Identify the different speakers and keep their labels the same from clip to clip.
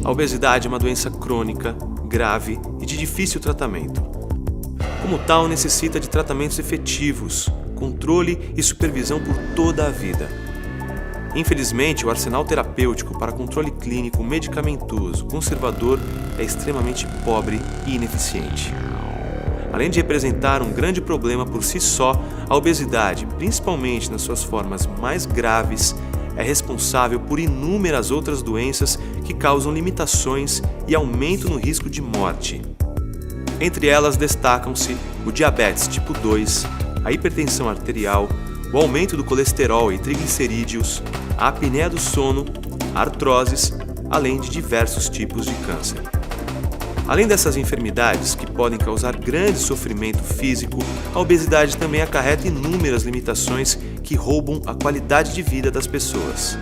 Speaker 1: A obesidade é uma doença crônica, grave e de difícil tratamento. Como tal, necessita de tratamentos efetivos, controle e supervisão por toda a vida. Infelizmente, o arsenal terapêutico para controle clínico medicamentoso conservador é extremamente pobre e ineficiente. Além de representar um grande problema por si só, a obesidade, principalmente nas suas formas mais graves, é responsável por inúmeras outras doenças que causam limitações e aumento no risco de morte. Entre elas destacam-se o diabetes tipo 2, a hipertensão arterial, o aumento do colesterol e triglicerídeos, a apneia do sono, artroses, além de diversos tipos de câncer. Além dessas enfermidades, que podem causar grande sofrimento físico, a obesidade também acarreta inúmeras limitações que roubam a qualidade de vida das pessoas.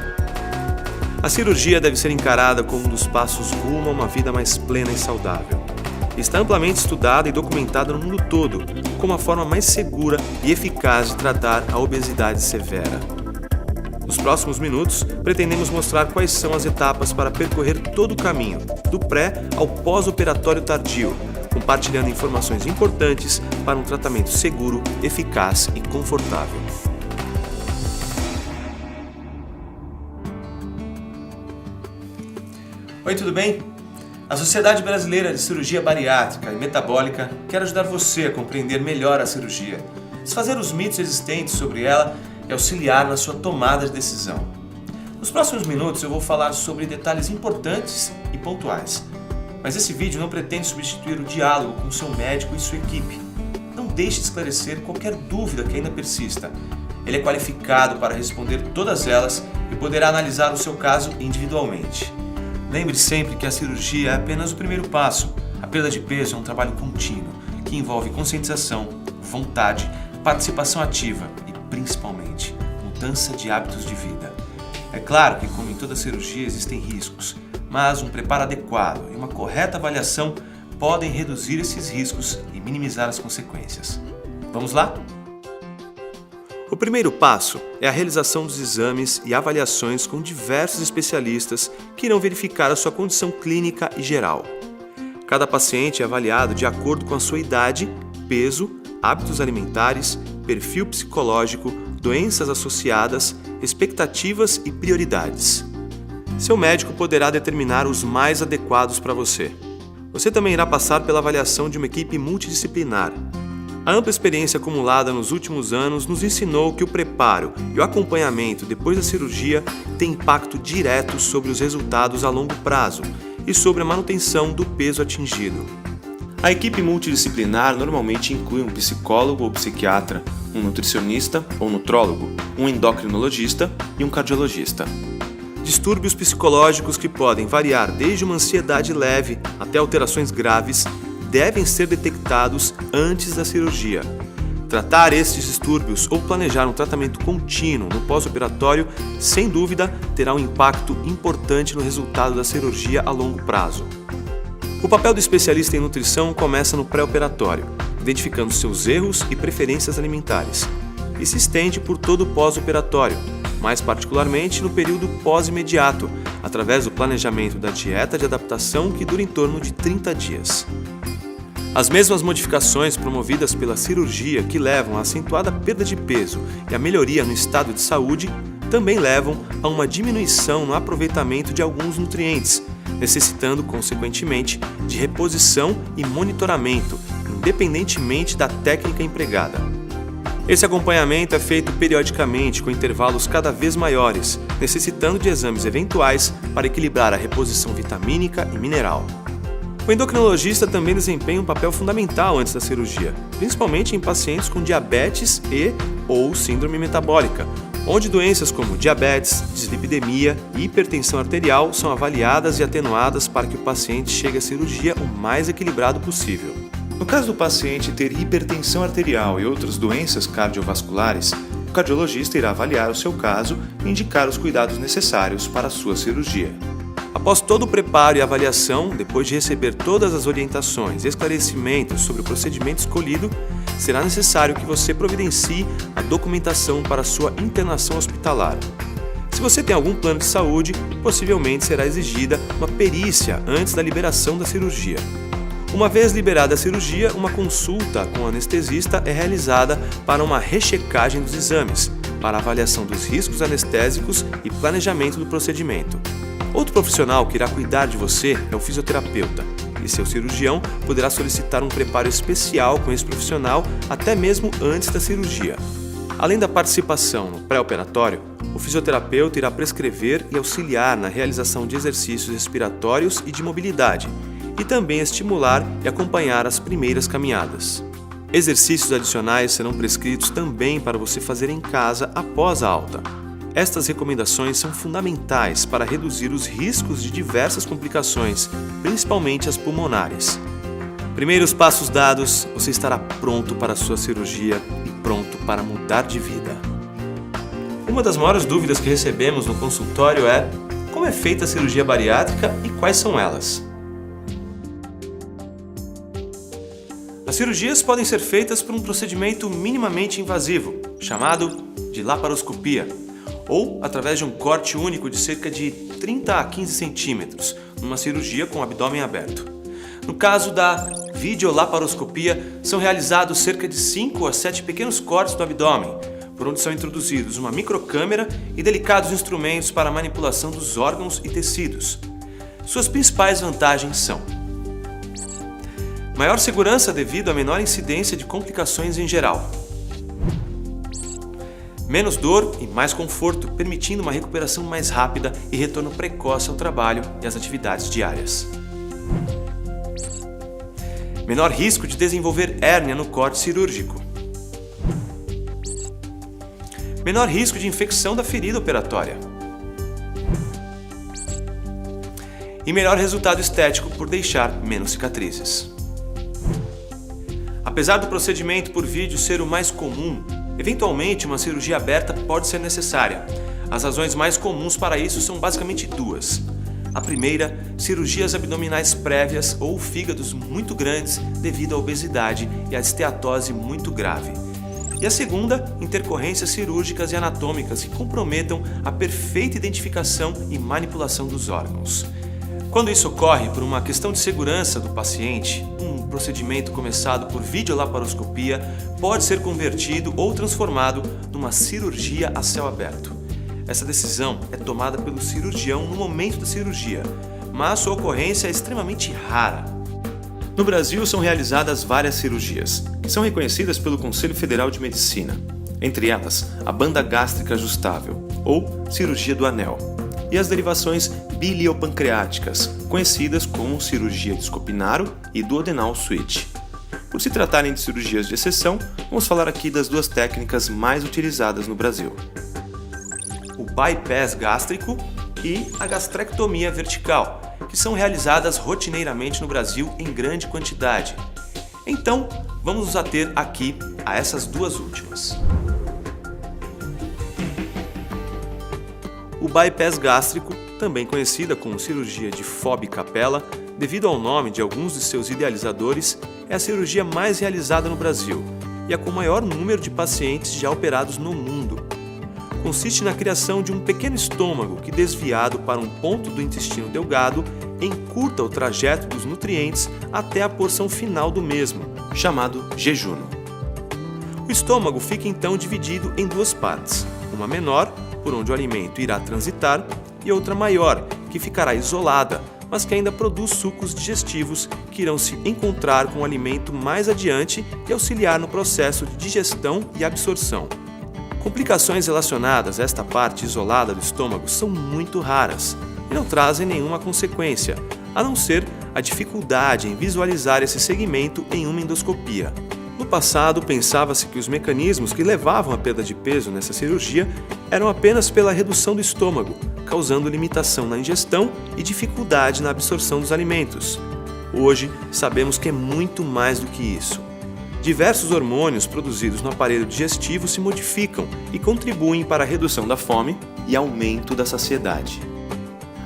Speaker 1: A cirurgia deve ser encarada como um dos passos rumo a uma vida mais plena e saudável. Está amplamente estudada e documentada no mundo todo como a forma mais segura e eficaz de tratar a obesidade severa. Nos próximos minutos, pretendemos mostrar quais são as etapas para percorrer todo o caminho, do pré ao pós-operatório tardio, compartilhando informações importantes para um tratamento seguro, eficaz e confortável. Oi, tudo bem? A Sociedade Brasileira de Cirurgia Bariátrica e Metabólica quer ajudar você a compreender melhor a cirurgia, desfazer os mitos existentes sobre ela e auxiliar na sua tomada de decisão. Nos próximos minutos eu vou falar sobre detalhes importantes e pontuais, mas esse vídeo não pretende substituir o diálogo com seu médico e sua equipe. Não deixe de esclarecer qualquer dúvida que ainda persista. Ele é qualificado para responder todas elas e poderá analisar o seu caso individualmente. Lembre sempre que a cirurgia é apenas o primeiro passo. A perda de peso é um trabalho contínuo, que envolve conscientização, vontade, participação ativa e, principalmente, mudança de hábitos de vida. É claro que, como em toda cirurgia, existem riscos, mas um preparo adequado e uma correta avaliação podem reduzir esses riscos e minimizar as consequências. Vamos lá? O primeiro passo é a realização dos exames e avaliações com diversos especialistas que irão verificar a sua condição clínica e geral. Cada paciente é avaliado de acordo com a sua idade, peso, hábitos alimentares, perfil psicológico, doenças associadas, expectativas e prioridades. Seu médico poderá determinar os mais adequados para você. Você também irá passar pela avaliação de uma equipe multidisciplinar. A ampla experiência acumulada nos últimos anos nos ensinou que o preparo e o acompanhamento depois da cirurgia têm impacto direto sobre os resultados a longo prazo e sobre a manutenção do peso atingido. A equipe multidisciplinar normalmente inclui um psicólogo ou psiquiatra, um nutricionista ou nutrólogo, um endocrinologista e um cardiologista. Distúrbios psicológicos que podem variar desde uma ansiedade leve até alterações graves devem ser detectados antes da cirurgia. Tratar estes distúrbios ou planejar um tratamento contínuo no pós-operatório, sem dúvida, terá um impacto importante no resultado da cirurgia a longo prazo. O papel do especialista em nutrição começa no pré-operatório, identificando seus erros e preferências alimentares, e se estende por todo o pós-operatório, mais particularmente no período pós-imediato, através do planejamento da dieta de adaptação que dura em torno de 30 dias. As mesmas modificações promovidas pela cirurgia que levam à acentuada perda de peso e à melhoria no estado de saúde também levam a uma diminuição no aproveitamento de alguns nutrientes, necessitando, consequentemente, de reposição e monitoramento, independentemente da técnica empregada. Esse acompanhamento é feito periodicamente com intervalos cada vez maiores, necessitando de exames eventuais para equilibrar a reposição vitamínica e mineral. O endocrinologista também desempenha um papel fundamental antes da cirurgia, principalmente em pacientes com diabetes ou síndrome metabólica, onde doenças como diabetes, dislipidemia e hipertensão arterial são avaliadas e atenuadas para que o paciente chegue à cirurgia o mais equilibrado possível. No caso do paciente ter hipertensão arterial e outras doenças cardiovasculares, o cardiologista irá avaliar o seu caso e indicar os cuidados necessários para a sua cirurgia. Após todo o preparo e avaliação, depois de receber todas as orientações e esclarecimentos sobre o procedimento escolhido, será necessário que você providencie a documentação para sua internação hospitalar. Se você tem algum plano de saúde, possivelmente será exigida uma perícia antes da liberação da cirurgia. Uma vez liberada a cirurgia, uma consulta com o anestesista é realizada para uma rechecagem dos exames, para avaliação dos riscos anestésicos e planejamento do procedimento. Outro profissional que irá cuidar de você é o fisioterapeuta, e seu cirurgião poderá solicitar um preparo especial com esse profissional até mesmo antes da cirurgia. Além da participação no pré-operatório, o fisioterapeuta irá prescrever e auxiliar na realização de exercícios respiratórios e de mobilidade, e também estimular e acompanhar as primeiras caminhadas. Exercícios adicionais serão prescritos também para você fazer em casa após a alta. Estas recomendações são fundamentais para reduzir os riscos de diversas complicações, principalmente as pulmonares. Primeiros passos dados, você estará pronto para a sua cirurgia e pronto para mudar de vida. Uma das maiores dúvidas que recebemos no consultório é: como é feita a cirurgia bariátrica e quais são elas? As cirurgias podem ser feitas por um procedimento minimamente invasivo, chamado de laparoscopia, ou através de um corte único de cerca de 30 a 15 centímetros, numa cirurgia com o abdômen aberto. No caso da videolaparoscopia, são realizados cerca de 5 a 7 pequenos cortes do abdômen, por onde são introduzidos uma microcâmera e delicados instrumentos para a manipulação dos órgãos e tecidos. Suas principais vantagens são: maior segurança devido à menor incidência de complicações em geral. Menos dor e mais conforto, permitindo uma recuperação mais rápida e retorno precoce ao trabalho e às atividades diárias. Menor risco de desenvolver hérnia no corte cirúrgico. Menor risco de infecção da ferida operatória. E melhor resultado estético por deixar menos cicatrizes. Apesar do procedimento por vídeo ser o mais comum, eventualmente uma cirurgia aberta pode ser necessária. As razões mais comuns para isso são basicamente duas. A primeira, cirurgias abdominais prévias ou fígados muito grandes devido à obesidade e à esteatose muito grave. E a segunda, intercorrências cirúrgicas e anatômicas que comprometam a perfeita identificação e manipulação dos órgãos. Quando isso ocorre por uma questão de segurança do paciente, um procedimento começado por videolaparoscopia pode ser convertido ou transformado numa cirurgia a céu aberto. Essa decisão é tomada pelo cirurgião no momento da cirurgia, mas sua ocorrência é extremamente rara. No Brasil são realizadas várias cirurgias, que são reconhecidas pelo Conselho Federal de Medicina, entre elas a banda gástrica ajustável, ou cirurgia do anel, e as derivações biliopancreáticas, conhecidas como cirurgia de Scopinaro e duodenal switch. Por se tratarem de cirurgias de exceção, vamos falar aqui das duas técnicas mais utilizadas no Brasil: o bypass gástrico e a gastrectomia vertical, que são realizadas rotineiramente no Brasil em grande quantidade. Então, vamos nos ater aqui a essas duas últimas. O bypass gástrico, também conhecida como cirurgia de Fob Capella, devido ao nome de alguns de seus idealizadores, é a cirurgia mais realizada no Brasil e a com maior número de pacientes já operados no mundo. Consiste na criação de um pequeno estômago que, desviado para um ponto do intestino delgado, encurta o trajeto dos nutrientes até a porção final do mesmo, chamado jejuno. O estômago fica então dividido em duas partes, uma menor, por onde o alimento irá transitar, e outra maior, que ficará isolada, mas que ainda produz sucos digestivos que irão se encontrar com o alimento mais adiante e auxiliar no processo de digestão e absorção. Complicações relacionadas a esta parte isolada do estômago são muito raras e não trazem nenhuma consequência, a não ser a dificuldade em visualizar esse segmento em uma endoscopia. No passado, pensava-se que os mecanismos que levavam à perda de peso nessa cirurgia eram apenas pela redução do estômago, causando limitação na ingestão e dificuldade na absorção dos alimentos. Hoje, sabemos que é muito mais do que isso. Diversos hormônios produzidos no aparelho digestivo se modificam e contribuem para a redução da fome e aumento da saciedade.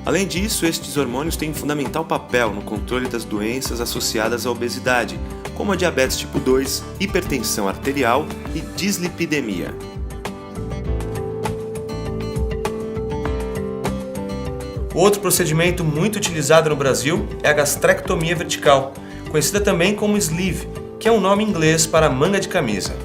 Speaker 1: Além disso, estes hormônios têm um fundamental papel no controle das doenças associadas à obesidade, como a diabetes tipo 2, hipertensão arterial e dislipidemia. Outro procedimento muito utilizado no Brasil é a gastrectomia vertical, conhecida também como sleeve, que é um nome inglês para manga de camisa.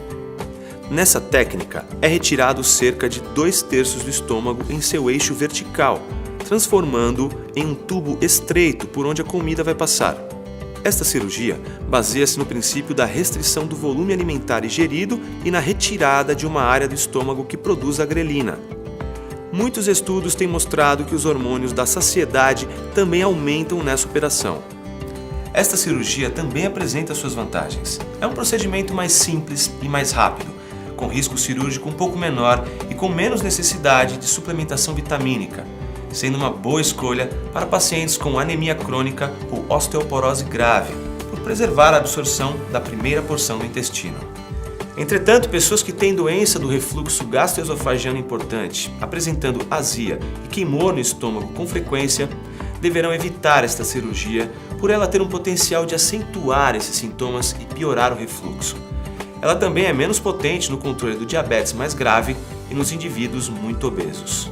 Speaker 1: Nessa técnica, é retirado cerca de 2/3 do estômago em seu eixo vertical, transformando-o em um tubo estreito por onde a comida vai passar. Esta cirurgia baseia-se no princípio da restrição do volume alimentar ingerido e na retirada de uma área do estômago que produz a grelina. Muitos estudos têm mostrado que os hormônios da saciedade também aumentam nessa operação. Esta cirurgia também apresenta suas vantagens. É um procedimento mais simples e mais rápido, com risco cirúrgico um pouco menor e com menos necessidade de suplementação vitamínica, sendo uma boa escolha para pacientes com anemia crônica ou osteoporose grave, por preservar a absorção da primeira porção do intestino. Entretanto, pessoas que têm doença do refluxo gastroesofágico importante, apresentando azia e queimor no estômago com frequência, deverão evitar esta cirurgia por ela ter um potencial de acentuar esses sintomas e piorar o refluxo. Ela também é menos potente no controle do diabetes mais grave e nos indivíduos muito obesos.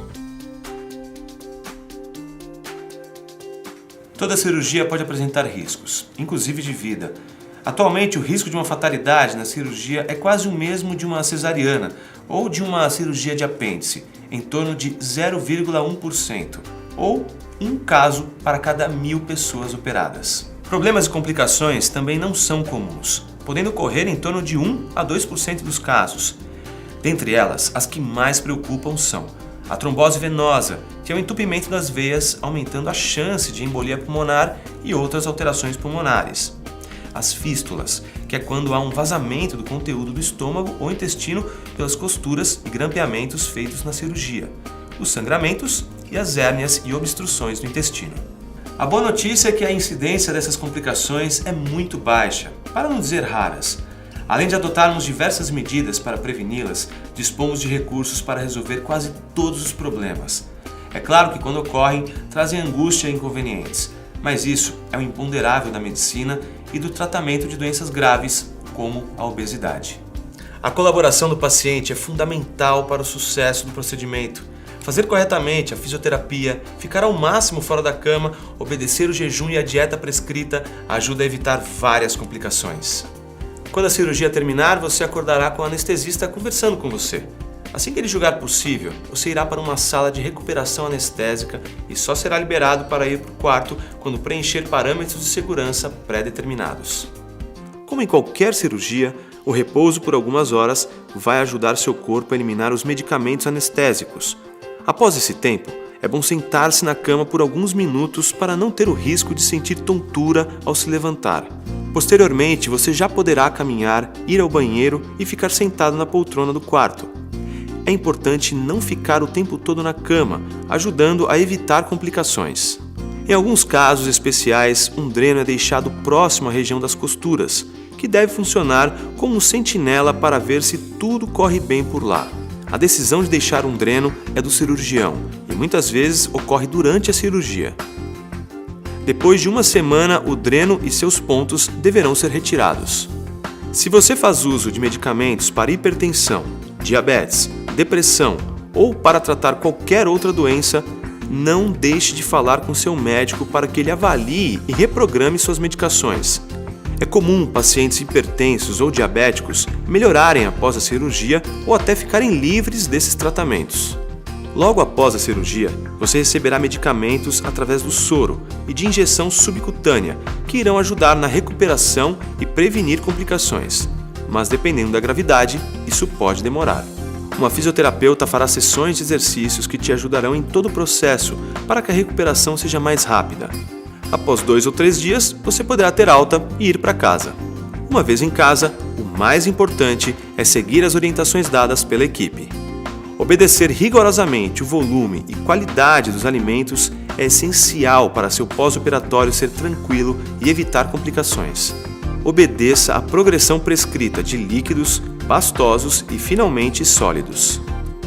Speaker 1: Toda cirurgia pode apresentar riscos, inclusive de vida. Atualmente, o risco de uma fatalidade na cirurgia é quase o mesmo de uma cesariana ou de uma cirurgia de apêndice, em torno de 0,1%, ou um caso para cada 1.000 pessoas operadas. Problemas e complicações também não são comuns, podendo ocorrer em torno de 1 a 2% dos casos. Dentre elas, as que mais preocupam são a trombose venosa, que é o entupimento das veias, aumentando a chance de embolia pulmonar e outras alterações pulmonares. As fístulas, que é quando há um vazamento do conteúdo do estômago ou intestino pelas costuras e grampeamentos feitos na cirurgia. Os sangramentos e as hérnias e obstruções do intestino. A boa notícia é que a incidência dessas complicações é muito baixa, para não dizer raras. Além de adotarmos diversas medidas para preveni-las, dispomos de recursos para resolver quase todos os problemas. É claro que quando ocorrem, trazem angústia e inconvenientes, mas isso é um imponderável da medicina e do tratamento de doenças graves, como a obesidade. A colaboração do paciente é fundamental para o sucesso do procedimento. Fazer corretamente a fisioterapia, ficar ao máximo fora da cama, obedecer o jejum e a dieta prescrita ajuda a evitar várias complicações. Quando a cirurgia terminar, você acordará com o anestesista conversando com você. Assim que ele julgar possível, você irá para uma sala de recuperação anestésica e só será liberado para ir para o quarto quando preencher parâmetros de segurança pré-determinados. Como em qualquer cirurgia, o repouso por algumas horas vai ajudar seu corpo a eliminar os medicamentos anestésicos. Após esse tempo, é bom sentar-se na cama por alguns minutos para não ter o risco de sentir tontura ao se levantar. Posteriormente, você já poderá caminhar, ir ao banheiro e ficar sentado na poltrona do quarto. É importante não ficar o tempo todo na cama, ajudando a evitar complicações. Em alguns casos especiais, um dreno é deixado próximo à região das costuras, que deve funcionar como um sentinela para ver se tudo corre bem por lá. A decisão de deixar um dreno é do cirurgião e muitas vezes ocorre durante a cirurgia. Depois de uma semana, o dreno e seus pontos deverão ser retirados. Se você faz uso de medicamentos para hipertensão, diabetes, depressão ou para tratar qualquer outra doença, não deixe de falar com seu médico para que ele avalie e reprograme suas medicações. É comum pacientes hipertensos ou diabéticos melhorarem após a cirurgia ou até ficarem livres desses tratamentos. Logo após a cirurgia, você receberá medicamentos através do soro e de injeção subcutânea, que irão ajudar na recuperação e prevenir complicações. Mas dependendo da gravidade, isso pode demorar. Uma fisioterapeuta fará sessões de exercícios que te ajudarão em todo o processo para que a recuperação seja mais rápida. Após 2 ou 3 dias, você poderá ter alta e ir para casa. Uma vez em casa, o mais importante é seguir as orientações dadas pela equipe. Obedecer rigorosamente o volume e qualidade dos alimentos é essencial para seu pós-operatório ser tranquilo e evitar complicações. Obedeça a progressão prescrita de líquidos, pastosos e finalmente sólidos.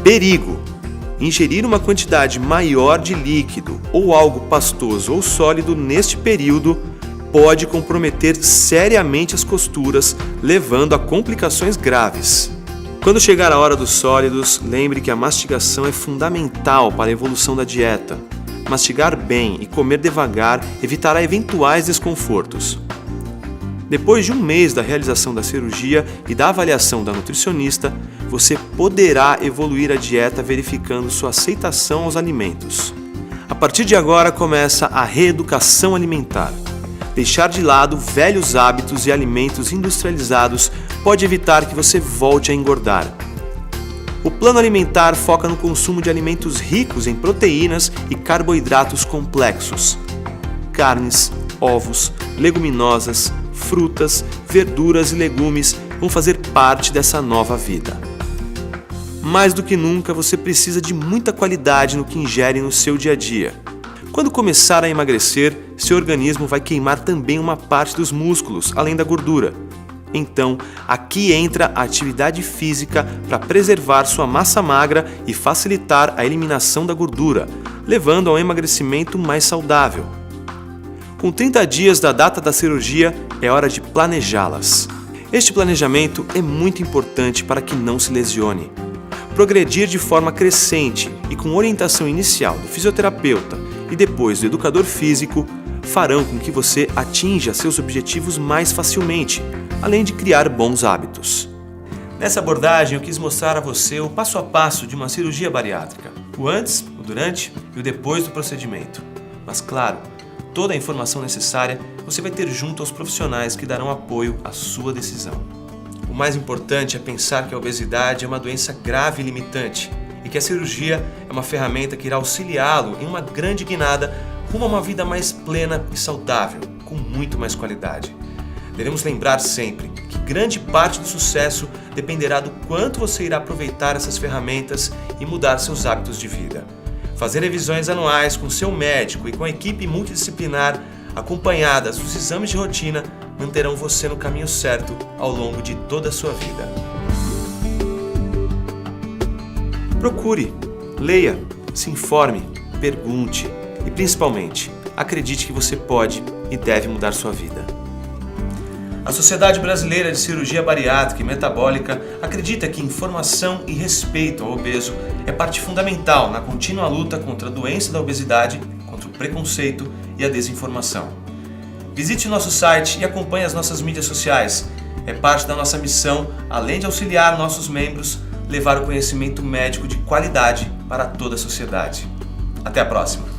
Speaker 1: Perigo! Ingerir uma quantidade maior de líquido ou algo pastoso ou sólido neste período pode comprometer seriamente as costuras, levando a complicações graves. Quando chegar a hora dos sólidos, lembre que a mastigação é fundamental para a evolução da dieta. mastigar bem e comer devagar evitará eventuais desconfortos. Depois de um mês da realização da cirurgia e da avaliação da nutricionista, você poderá evoluir a dieta verificando sua aceitação aos alimentos. A partir de agora começa a reeducação alimentar. Deixar de lado velhos hábitos e alimentos industrializados pode evitar que você volte a engordar. O plano alimentar foca no consumo de alimentos ricos em proteínas e carboidratos complexos. Carnes, ovos, leguminosas, frutas, verduras e legumes vão fazer parte dessa nova vida. Mais do que nunca, você precisa de muita qualidade no que ingere no seu dia a dia. Quando começar a emagrecer, seu organismo vai queimar também uma parte dos músculos, além da gordura. Então, aqui entra a atividade física para preservar sua massa magra e facilitar a eliminação da gordura, levando ao emagrecimento mais saudável. Com 30 dias da data da cirurgia, é hora de planejá-las. Este planejamento é muito importante para que não se lesione. Progredir de forma crescente e com orientação inicial do fisioterapeuta e depois do educador físico farão com que você atinja seus objetivos mais facilmente, além de criar bons hábitos. Nessa abordagem eu quis mostrar a você o passo a passo de uma cirurgia bariátrica, o antes, o durante e o depois do procedimento. Mas claro, toda a informação necessária você vai ter junto aos profissionais que darão apoio à sua decisão. O mais importante é pensar que a obesidade é uma doença grave e limitante e que a cirurgia é uma ferramenta que irá auxiliá-lo em uma grande guinada rumo a uma vida mais plena e saudável, com muito mais qualidade. Devemos lembrar sempre que grande parte do sucesso dependerá do quanto você irá aproveitar essas ferramentas e mudar seus hábitos de vida. Fazer revisões anuais com seu médico e com a equipe multidisciplinar, acompanhadas dos exames de rotina, manterão você no caminho certo ao longo de toda a sua vida. Procure, leia, se informe, pergunte e, principalmente, acredite que você pode e deve mudar sua vida. A Sociedade Brasileira de Cirurgia Bariátrica e Metabólica acredita que informação e respeito ao obeso é parte fundamental na contínua luta contra a doença da obesidade, contra o preconceito e a desinformação. Visite nosso site e acompanhe as nossas mídias sociais. É parte da nossa missão, além de auxiliar nossos membros, levar o conhecimento médico de qualidade para toda a sociedade. Até a próxima!